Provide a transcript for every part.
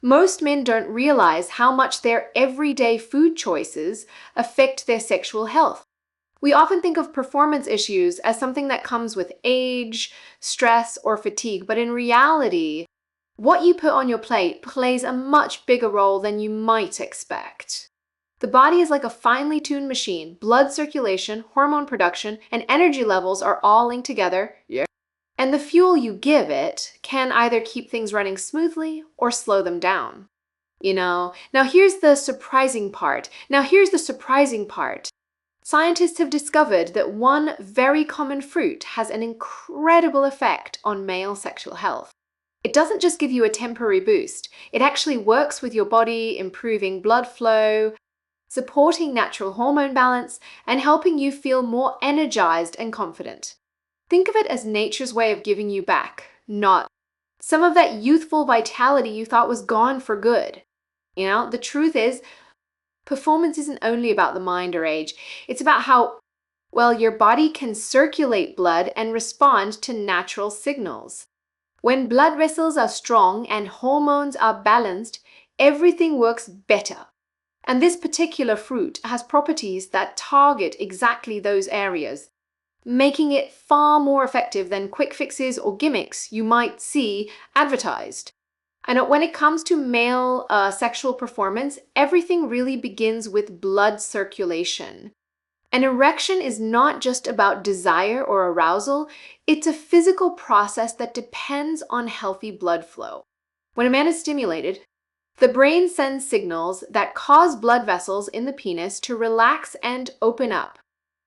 Most men don't realize how much their everyday food choices affect their sexual health. We often think of performance issues as something that comes with age, stress, or fatigue, but in reality, what you put on your plate plays a much bigger role than you might expect. The body is like a finely tuned machine. Blood circulation, hormone production, and energy levels are all linked together. Yeah. And the fuel you give it can either keep things running smoothly or slow them down. Now here's the surprising part. Scientists have discovered that one very common fruit has an incredible effect on male sexual health. It doesn't just give you a temporary boost. It actually works with your body, improving blood flow, supporting natural hormone balance, and helping you feel more energized and confident. Think of it as nature's way of giving you back, not some of that youthful vitality you thought was gone for good. The truth is, performance isn't only about the mind or age. It's about how well your body can circulate blood and respond to natural signals. When blood vessels are strong and hormones are balanced, everything works better. And this particular fruit has properties that target exactly those areas, making it far more effective than quick fixes or gimmicks you might see advertised. And when it comes to male sexual performance, everything really begins with blood circulation. An erection is not just about desire or arousal, it's a physical process that depends on healthy blood flow. When a man is stimulated, the brain sends signals that cause blood vessels in the penis to relax and open up.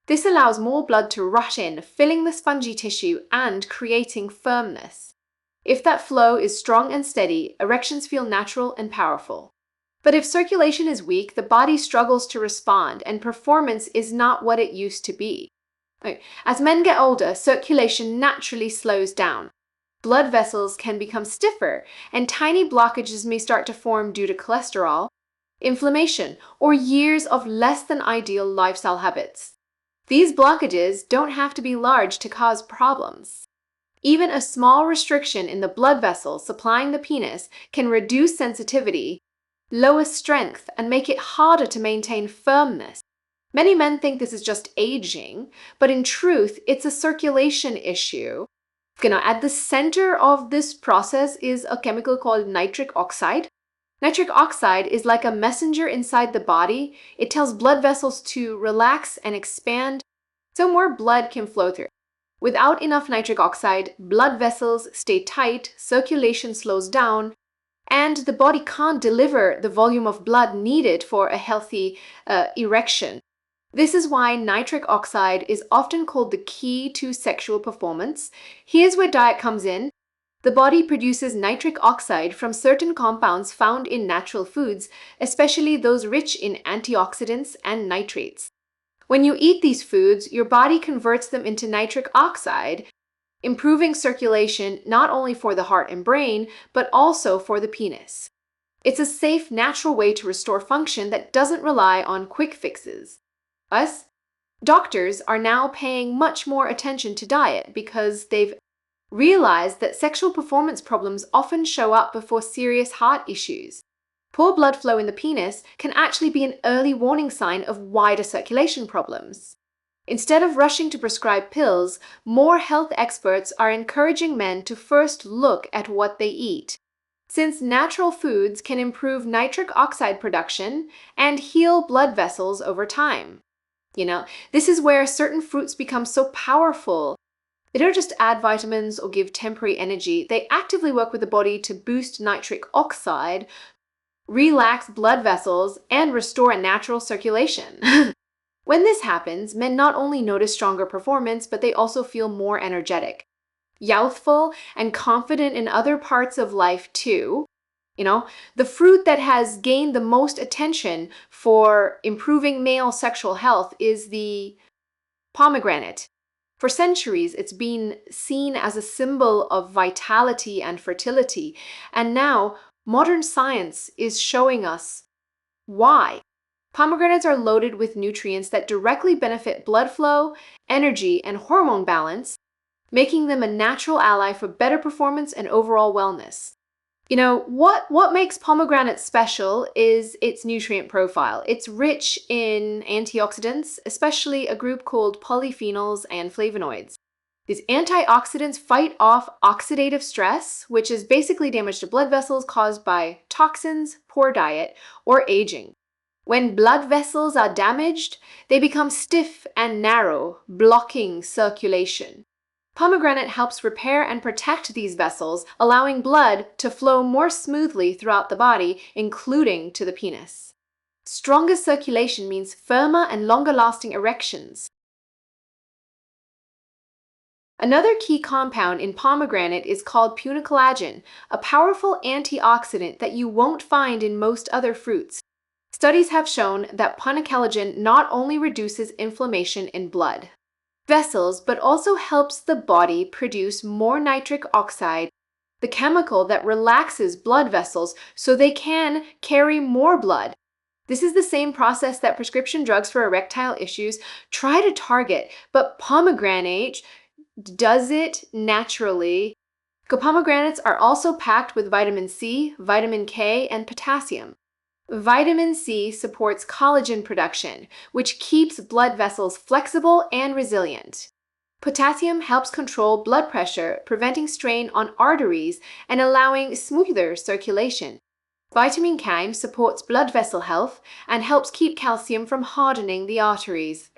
This allows more blood to rush in, filling the spongy tissue and creating firmness. If that flow is strong and steady, erections feel natural and powerful. But if circulation is weak, the body struggles to respond and performance is not what it used to be. As men get older, circulation naturally slows down. Blood vessels can become stiffer and tiny blockages may start to form due to cholesterol, inflammation, or years of less than ideal lifestyle habits. These blockages don't have to be large to cause problems. Even a small restriction in the blood vessels supplying the penis can reduce sensitivity, lower strength, and make it harder to maintain firmness. Many men think this is just aging, but in truth, it's a circulation issue. At the center of this process is a chemical called nitric oxide. Nitric oxide is like a messenger inside the body. It tells blood vessels to relax and expand so more blood can flow through. Without enough nitric oxide, blood vessels stay tight, circulation slows down, and the body can't deliver the volume of blood needed for a healthy erection. This is why nitric oxide is often called the key to sexual performance. Here's where diet comes in. The body produces nitric oxide from certain compounds found in natural foods, especially those rich in antioxidants and nitrates. When you eat these foods, your body converts them into nitric oxide, improving circulation not only for the heart and brain, but also for the penis. It's a safe, natural way to restore function that doesn't rely on quick fixes. Us doctors are now paying much more attention to diet because they've realized that sexual performance problems often show up before serious heart issues. Poor blood flow in the penis can actually be an early warning sign of wider circulation problems. Instead of rushing to prescribe pills, more health experts are encouraging men to first look at what they eat, since natural foods can improve nitric oxide production and heal blood vessels over time. This is where certain fruits become so powerful. They don't just add vitamins or give temporary energy, they actively work with the body to boost nitric oxide, relax blood vessels, and restore a natural circulation. When this happens, men not only notice stronger performance, but they also feel more energetic, youthful, and confident in other parts of life too. The fruit that has gained the most attention for improving male sexual health is the pomegranate. For centuries, it's been seen as a symbol of vitality and fertility, and now modern science is showing us why. Pomegranates are loaded with nutrients that directly benefit blood flow, energy, and hormone balance, making them a natural ally for better performance and overall wellness. What makes pomegranate special is its nutrient profile. It's rich in antioxidants, especially a group called polyphenols and flavonoids. These antioxidants fight off oxidative stress, which is basically damage to blood vessels caused by toxins, poor diet, or aging. When blood vessels are damaged, they become stiff and narrow, blocking circulation. Pomegranate helps repair and protect these vessels, allowing blood to flow more smoothly throughout the body, including to the penis. Stronger circulation means firmer and longer-lasting erections. Another key compound in pomegranate is called punicolagen, a powerful antioxidant that you won't find in most other fruits. Studies have shown that punicolagen not only reduces inflammation in blood vessels, but also helps the body produce more nitric oxide, the chemical that relaxes blood vessels so they can carry more blood. This is the same process that prescription drugs for erectile issues try to target, but pomegranate does it naturally. Pomegranates are also packed with vitamin C, vitamin K, and potassium. Vitamin C supports collagen production, which keeps blood vessels flexible and resilient. Potassium helps control blood pressure, preventing strain on arteries and allowing smoother circulation. Vitamin K supports blood vessel health and helps keep calcium from hardening the arteries.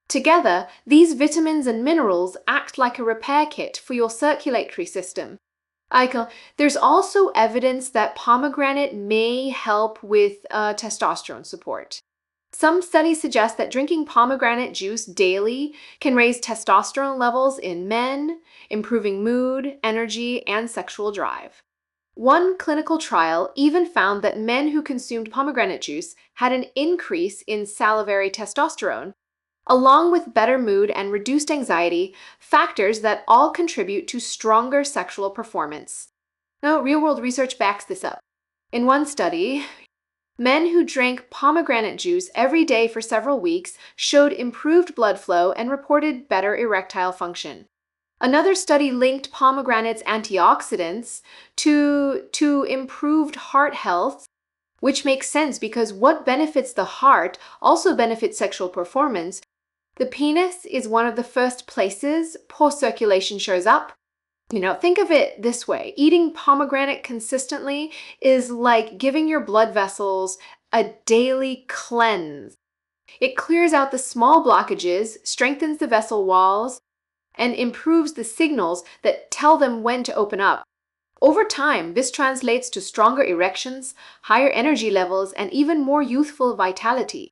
Together, these vitamins and minerals act like a repair kit for your circulatory system. There's also evidence that pomegranate may help with testosterone support. Some studies suggest that drinking pomegranate juice daily can raise testosterone levels in men, improving mood, energy, and sexual drive. One clinical trial even found that men who consumed pomegranate juice had an increase in salivary testosterone, along with better mood and reduced anxiety, factors that all contribute to stronger sexual performance. Now, real-world research backs this up. In one study, men who drank pomegranate juice every day for several weeks showed improved blood flow and reported better erectile function. Another study linked pomegranate's antioxidants to improved heart health, which makes sense because what benefits the heart also benefits sexual performance. The penis is one of the first places poor circulation shows up. Think of it this way. Eating pomegranate consistently is like giving your blood vessels a daily cleanse. It clears out the small blockages, strengthens the vessel walls, and improves the signals that tell them when to open up. Over time, this translates to stronger erections, higher energy levels, and even more youthful vitality.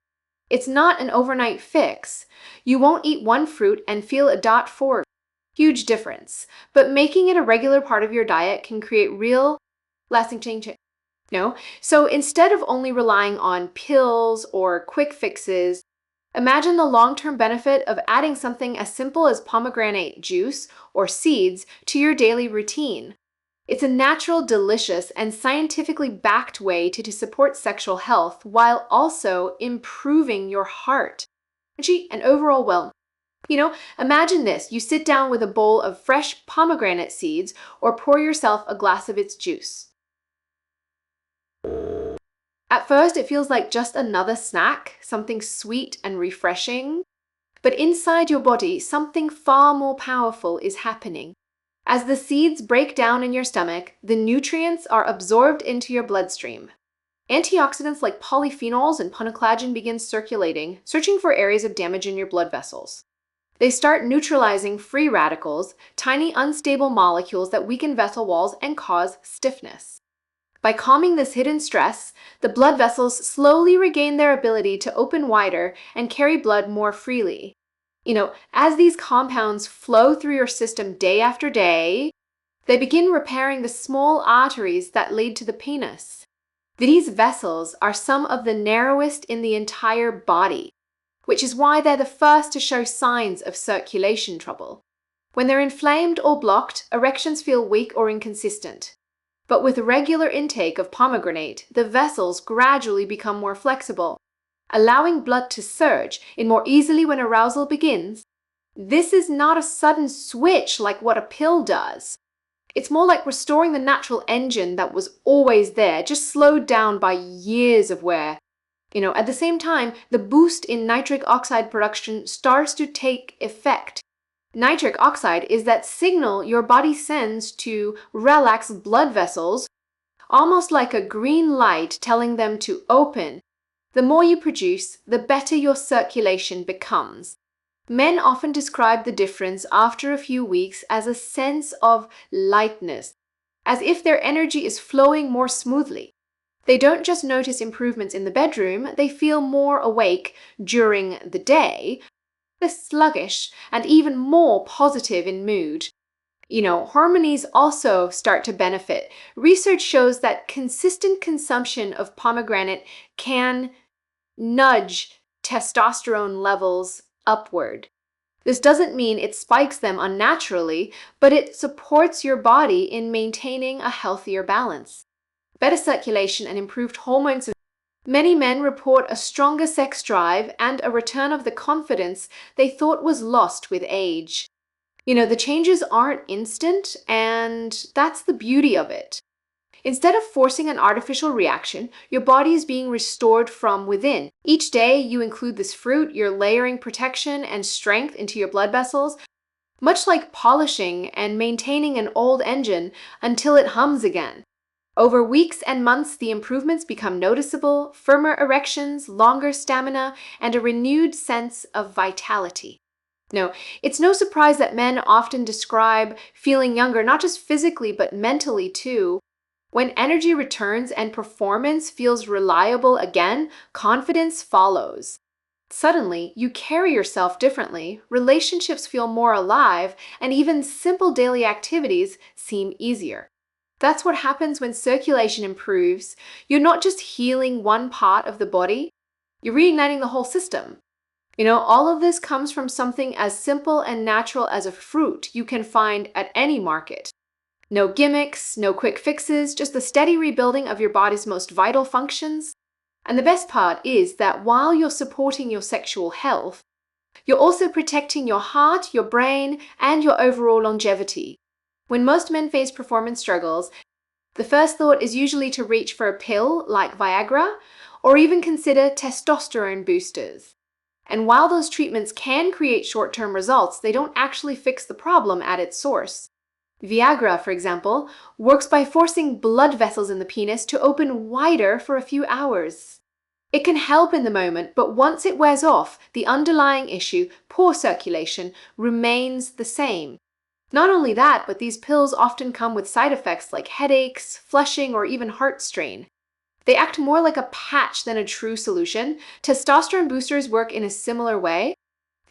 It's not an overnight fix. You won't eat one fruit and feel a .4. Huge difference. But making it a regular part of your diet can create real, lasting change. So instead of only relying on pills or quick fixes, imagine the long-term benefit of adding something as simple as pomegranate juice or seeds to your daily routine. It's a natural, delicious, and scientifically backed way to support sexual health while also improving your heart, energy, and overall well. Imagine this. You sit down with a bowl of fresh pomegranate seeds or pour yourself a glass of its juice. At first, it feels like just another snack, something sweet and refreshing. But inside your body, something far more powerful is happening. As the seeds break down in your stomach, the nutrients are absorbed into your bloodstream. Antioxidants like polyphenols and punicolagen begin circulating, searching for areas of damage in your blood vessels. They start neutralizing free radicals, tiny unstable molecules that weaken vessel walls and cause stiffness. By calming this hidden stress, the blood vessels slowly regain their ability to open wider and carry blood more freely. As these compounds flow through your system day after day, they begin repairing the small arteries that lead to the penis. These vessels are some of the narrowest in the entire body, which is why they're the first to show signs of circulation trouble. When they're inflamed or blocked, erections feel weak or inconsistent. But with regular intake of pomegranate, the vessels gradually become more flexible, allowing blood to surge in more easily when arousal begins. This is not a sudden switch like what a pill does. It's more like restoring the natural engine that was always there, just slowed down by years of wear. At the same time, the boost in nitric oxide production starts to take effect. Nitric oxide is that signal your body sends to relax blood vessels, almost like a green light telling them to open. The more you produce, the better your circulation becomes. Men often describe the difference after a few weeks as a sense of lightness, as if their energy is flowing more smoothly. They don't just notice improvements in the bedroom, they feel more awake during the day, less sluggish, and even more positive in mood. Hormones also start to benefit. Research shows that consistent consumption of pomegranate can nudge testosterone levels upward. This doesn't mean it spikes them unnaturally, but it supports your body in maintaining a healthier balance. Better circulation and improved hormones. Many men report a stronger sex drive and a return of the confidence they thought was lost with age. The changes aren't instant, and that's the beauty of it. Instead of forcing an artificial reaction, your body is being restored from within. Each day you include this fruit, you're layering protection and strength into your blood vessels, much like polishing and maintaining an old engine until it hums again. Over weeks and months, the improvements become noticeable: firmer erections, longer stamina, and a renewed sense of vitality. No, it's no surprise that men often describe feeling younger, not just physically, but mentally too. When energy returns and performance feels reliable again, confidence follows. Suddenly, you carry yourself differently, relationships feel more alive, and even simple daily activities seem easier. That's what happens when circulation improves. You're not just healing one part of the body, you're reigniting the whole system. All of this comes from something as simple and natural as a fruit you can find at any market. No gimmicks, no quick fixes, just the steady rebuilding of your body's most vital functions. And the best part is that while you're supporting your sexual health, you're also protecting your heart, your brain, and your overall longevity. When most men face performance struggles, the first thought is usually to reach for a pill like Viagra, or even consider testosterone boosters. And while those treatments can create short-term results, they don't actually fix the problem at its source. Viagra, for example, works by forcing blood vessels in the penis to open wider for a few hours. It can help in the moment, but once it wears off, the underlying issue, poor circulation, remains the same. Not only that, but these pills often come with side effects like headaches, flushing, or even heart strain. They act more like a patch than a true solution. Testosterone boosters work in a similar way.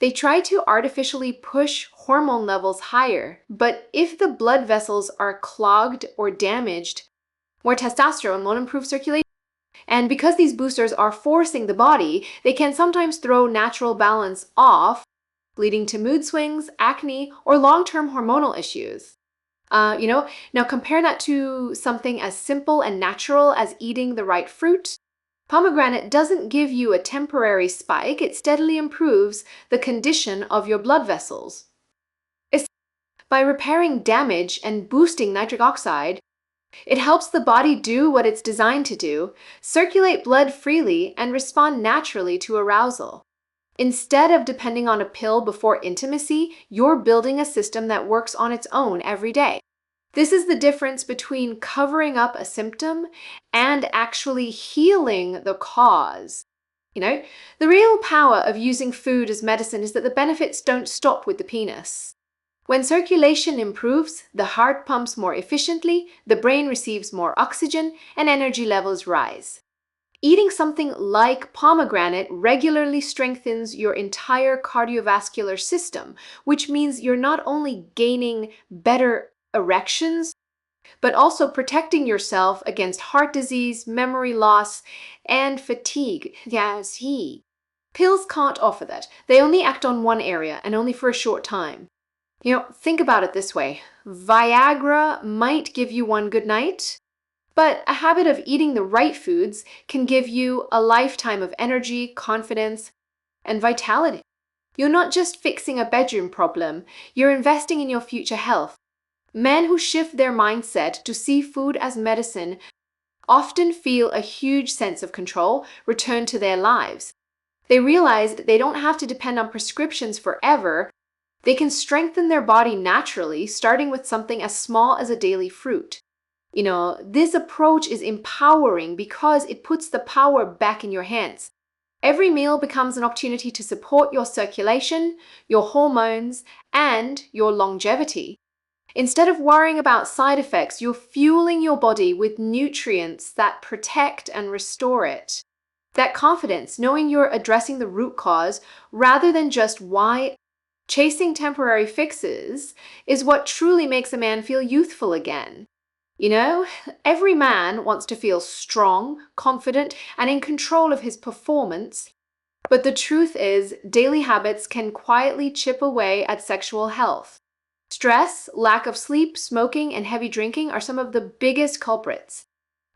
They try to artificially push hormone levels higher, but if the blood vessels are clogged or damaged, more testosterone won't improve circulation. And because these boosters are forcing the body, they can sometimes throw natural balance off, leading to mood swings, acne, or long-term hormonal issues. Now compare that to something as simple and natural as eating the right fruit. Pomegranate doesn't give you a temporary spike, it steadily improves the condition of your blood vessels. By repairing damage and boosting nitric oxide, it helps the body do what it's designed to do: circulate blood freely and respond naturally to arousal. Instead of depending on a pill before intimacy, you're building a system that works on its own every day. This is the difference between covering up a symptom and actually healing the cause. The real power of using food as medicine is that the benefits don't stop with the penis. When circulation improves, the heart pumps more efficiently, the brain receives more oxygen, and energy levels rise. Eating something like pomegranate regularly strengthens your entire cardiovascular system, which means you're not only gaining better erections, but also protecting yourself against heart disease, memory loss, and fatigue. Yes, pills can't offer that. They only act on one area and only for a short time. Think about it this way. Viagra might give you one good night, but a habit of eating the right foods can give you a lifetime of energy, confidence, and vitality. You're not just fixing a bedroom problem, you're investing in your future health. Men who shift their mindset to see food as medicine often feel a huge sense of control return to their lives. They realize that they don't have to depend on prescriptions forever. They can strengthen their body naturally, starting with something as small as a daily fruit. This approach is empowering because it puts the power back in your hands. Every meal becomes an opportunity to support your circulation, your hormones, and your longevity. Instead of worrying about side effects, you're fueling your body with nutrients that protect and restore it. That confidence, knowing you're addressing the root cause rather than just why chasing temporary fixes, is what truly makes a man feel youthful again. Every man wants to feel strong, confident, and in control of his performance. But the truth is, daily habits can quietly chip away at sexual health. Stress, lack of sleep, smoking, and heavy drinking are some of the biggest culprits.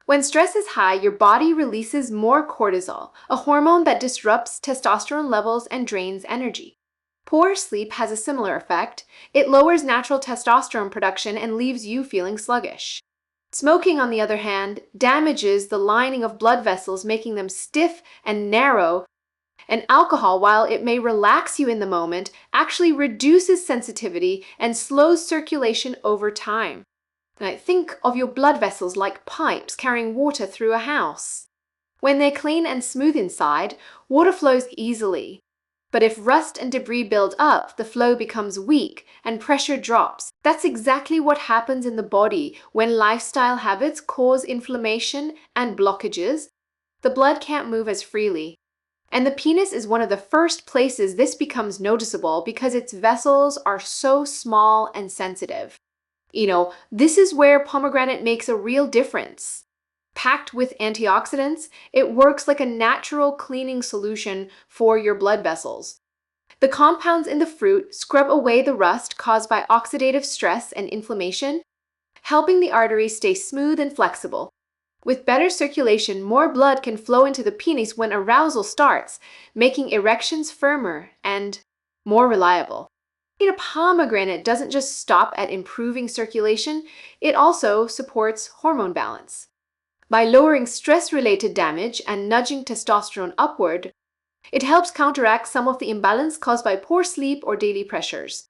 When stress is high, your body releases more cortisol, a hormone that disrupts testosterone levels and drains energy. Poor sleep has a similar effect. It lowers natural testosterone production and leaves you feeling sluggish. Smoking, on the other hand, damages the lining of blood vessels, making them stiff and narrow. And alcohol, while it may relax you in the moment, actually reduces sensitivity and slows circulation over time. Think of your blood vessels like pipes carrying water through a house. When they're clean and smooth inside, water flows easily. But if rust and debris build up, the flow becomes weak and pressure drops. That's exactly what happens in the body when lifestyle habits cause inflammation and blockages. The blood can't move as freely. And the penis is one of the first places this becomes noticeable because its vessels are so small and sensitive. This is where pomegranate makes a real difference. Packed with antioxidants, it works like a natural cleaning solution for your blood vessels. The compounds in the fruit scrub away the rust caused by oxidative stress and inflammation, helping the arteries stay smooth and flexible. With better circulation, more blood can flow into the penis when arousal starts, making erections firmer and more reliable. Pomegranate doesn't just stop at improving circulation, it also supports hormone balance. By lowering stress-related damage and nudging testosterone upward, it helps counteract some of the imbalance caused by poor sleep or daily pressures.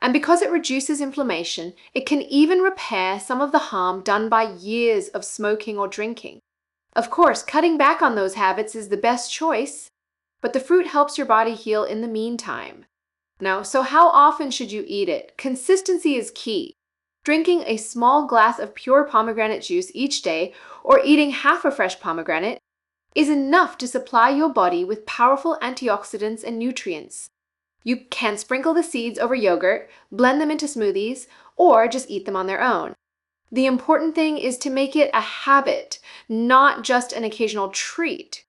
And because it reduces inflammation, it can even repair some of the harm done by years of smoking or drinking. Of course, cutting back on those habits is the best choice, but the fruit helps your body heal in the meantime. So how often should you eat it? Consistency is key. Drinking a small glass of pure pomegranate juice each day or eating half a fresh pomegranate is enough to supply your body with powerful antioxidants and nutrients. You can sprinkle the seeds over yogurt, blend them into smoothies, or just eat them on their own. The important thing is to make it a habit, not just an occasional treat.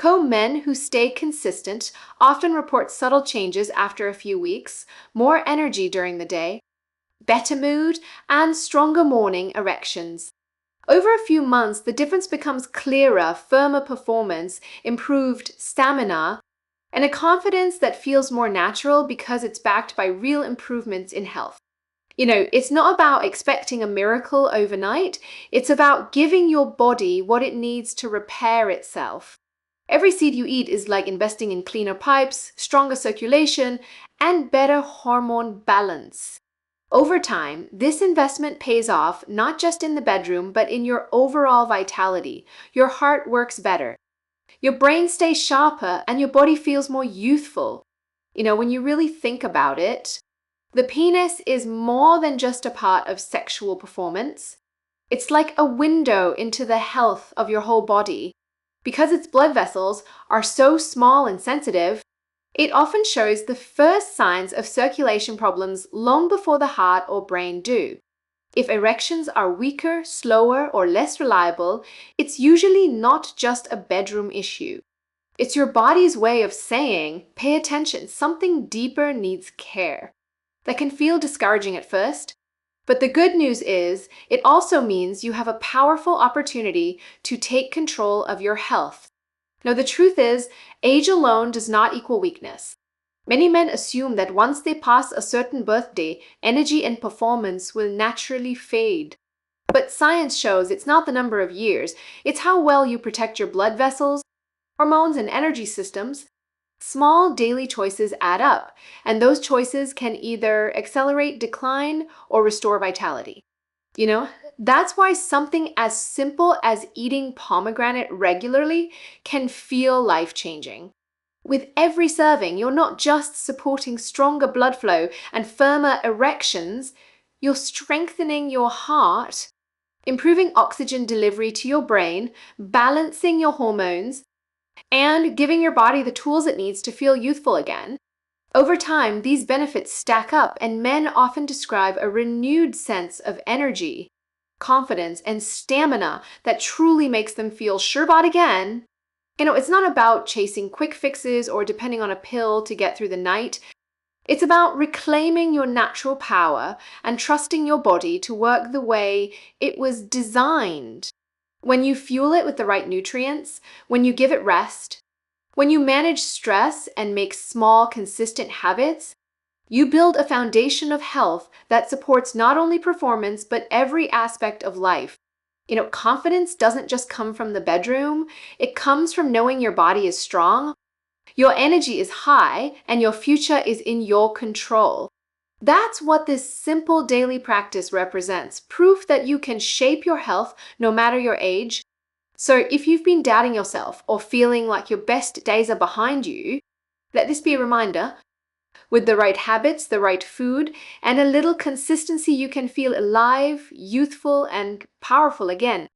Men who stay consistent often report subtle changes after a few weeks, more energy during the day, better mood, and stronger morning erections. Over a few months, the difference becomes clearer, firmer performance, improved stamina, and a confidence that feels more natural because it's backed by real improvements in health. It's not about expecting a miracle overnight. It's about giving your body what it needs to repair itself. Every seed you eat is like investing in cleaner pipes, stronger circulation, and better hormone balance. Over time, this investment pays off not just in the bedroom, but in your overall vitality. Your heart works better. Your brain stays sharper and your body feels more youthful. When you really think about it, the penis is more than just a part of sexual performance. It's like a window into the health of your whole body. Because its blood vessels are so small and sensitive, it often shows the first signs of circulation problems long before the heart or brain do. If erections are weaker, slower, or less reliable, it's usually not just a bedroom issue. It's your body's way of saying, pay attention, something deeper needs care. That can feel discouraging at first, but the good news is it also means you have a powerful opportunity to take control of your health. The truth is, age alone does not equal weakness. Many men assume that once they pass a certain birthday, energy and performance will naturally fade. But science shows it's not the number of years, it's how well you protect your blood vessels, hormones, and energy systems. Small daily choices add up, and those choices can either accelerate decline or restore vitality. That's why something as simple as eating pomegranate regularly can feel life-changing. With every serving, you're not just supporting stronger blood flow and firmer erections, you're strengthening your heart, improving oxygen delivery to your brain, balancing your hormones, and giving your body the tools it needs to feel youthful again. Over time, these benefits stack up, and men often describe a renewed sense of energy, confidence, and stamina that truly makes them feel sure-bought again. It's not about chasing quick fixes or depending on a pill to get through the night. It's about reclaiming your natural power and trusting your body to work the way it was designed. When you fuel it with the right nutrients, when you give it rest, when you manage stress and make small, consistent habits, you build a foundation of health that supports not only performance, but every aspect of life. Confidence doesn't just come from the bedroom, it comes from knowing your body is strong, your energy is high, and your future is in your control. That's what this simple daily practice represents, proof that you can shape your health no matter your age. So if you've been doubting yourself or feeling like your best days are behind you, let this be a reminder. With the right habits, the right food, and a little consistency, you can feel alive, youthful, and powerful again.